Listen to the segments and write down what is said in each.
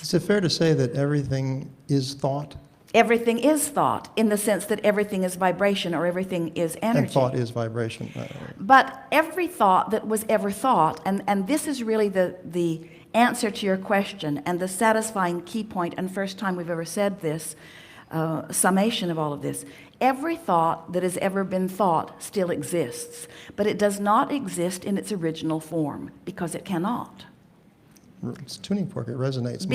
Is it fair to say that everything is thought? Everything is thought, in the sense that everything is vibration or everything is energy. And thought is vibration. But every thought that was ever thought, and this is really the answer to your question and the satisfying key point, and first time we've ever said this, summation of all of this. Every thought that has ever been thought still exists, but it does not exist in its original form, because it cannot. It's tuning fork, it resonates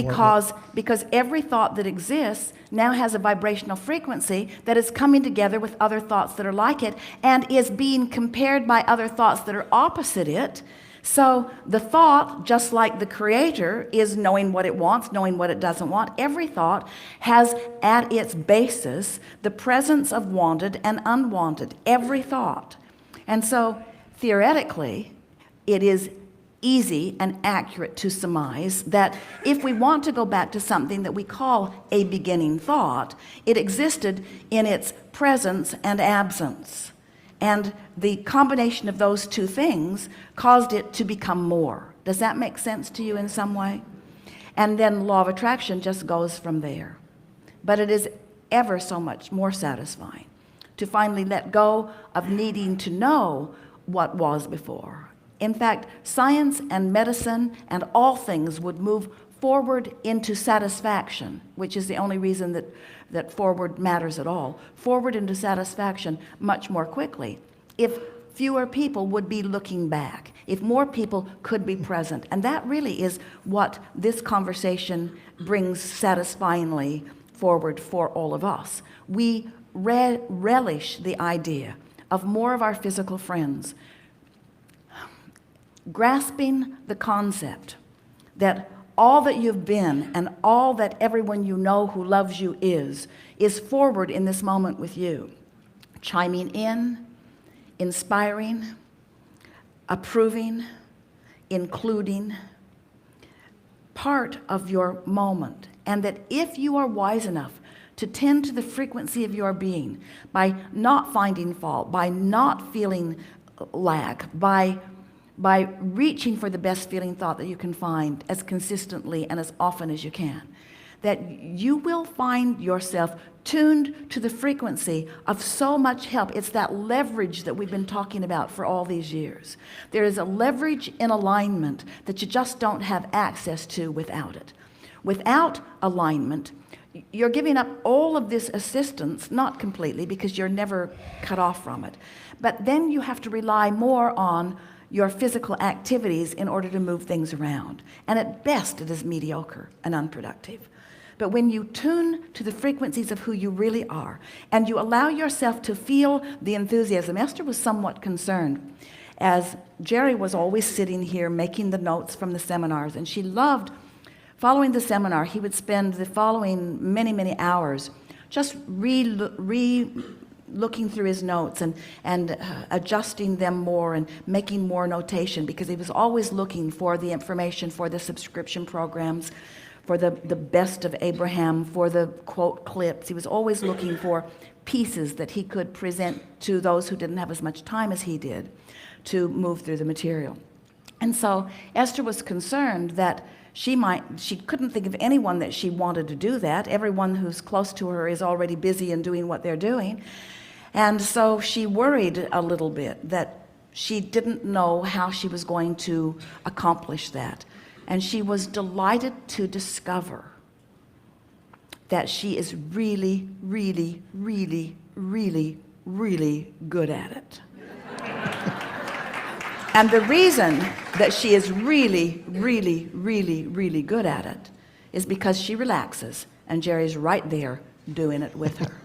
Because every thought that exists now has a vibrational frequency that is coming together with other thoughts that are like it, and is being compared by other thoughts that are opposite it. So the thought, just like the creator, is knowing what it wants, knowing what it doesn't want. Every thought has at its basis the presence of wanted and unwanted. Every thought. And so theoretically, it is easy and accurate to surmise that if we want to go back to something that we call a beginning thought, it existed in its presence and absence. And the combination of those two things caused it to become more. Does that make sense to you in some way? And then law of attraction just goes from there. But it is ever so much more satisfying to finally let go of needing to know what was before. In fact, science and medicine and all things would move forward into satisfaction, which is the only reason that forward matters at all, forward into satisfaction much more quickly if fewer people would be looking back, if more people could be present. And that really is what this conversation brings satisfyingly forward for all of us. We relish the idea of more of our physical friends grasping the concept that all that you've been and all that everyone you know who loves you is forward in this moment with you, chiming in, inspiring, approving, including, part of your moment. And that if you are wise enough to tend to the frequency of your being by not finding fault, by not feeling lack, by reaching for the best feeling thought that you can find as consistently and as often as you can, that you will find yourself tuned to the frequency of so much help. It's that leverage that we've been talking about for all these years. There is a leverage in alignment that you just don't have access to without it. Without alignment, you're giving up all of this assistance, not completely, because you're never cut off from it. But then you have to rely more on your physical activities in order to move things around. And at best, it is mediocre and unproductive. But when you tune to the frequencies of who you really are, and you allow yourself to feel the enthusiasm. Esther was somewhat concerned, as Jerry was always sitting here making the notes from the seminars, and she loved following the seminar. He would spend the following many, many hours just looking through his notes and adjusting them more and making more notation, because he was always looking for the information for the subscription programs, for the best of Abraham, for the quote clips. He was always looking for pieces that he could present to those who didn't have as much time as he did to move through the material. And so Esther was concerned that she couldn't think of anyone that she wanted to do that. Everyone who's close to her is already busy and doing what they're doing. And so she worried a little bit that she didn't know how she was going to accomplish that. And she was delighted to discover that she is really, really, really, really, really good at it. And the reason that she is really, really, really, really good at it is because she relaxes, and Jerry's right there doing it with her.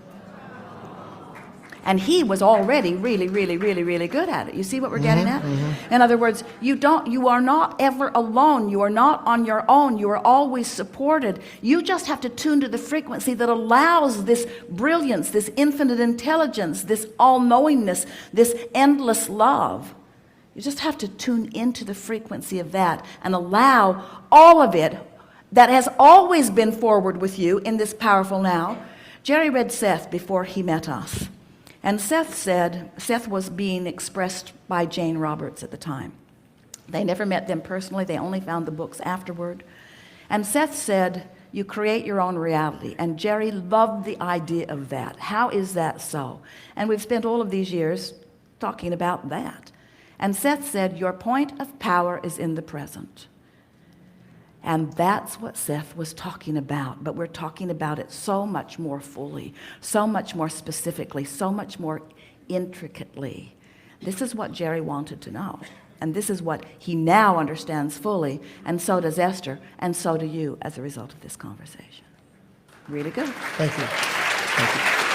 And he was already really, really, really, really good at it. You see what we're getting at? In other words, you are not ever alone. You are not on your own. You are always supported. You just have to tune to the frequency that allows this brilliance, this infinite intelligence, this all-knowingness, this endless love. You just have to tune into the frequency of that and allow all of it that has always been forward with you in this powerful now. Jerry read Seth before he met us. And Seth was being expressed by Jane Roberts at the time. They never met them personally. They only found the books afterward. And Seth said, you create your own reality. And Jerry loved the idea of that. How is that so? And we've spent all of these years talking about that. And Seth said, your point of power is in the present. And that's what Seth was talking about. But we're talking about it so much more fully, so much more specifically, so much more intricately. This is what Jerry wanted to know. And this is what he now understands fully, and so does Esther, and so do you as a result of this conversation. Really good. Thank you. Thank you.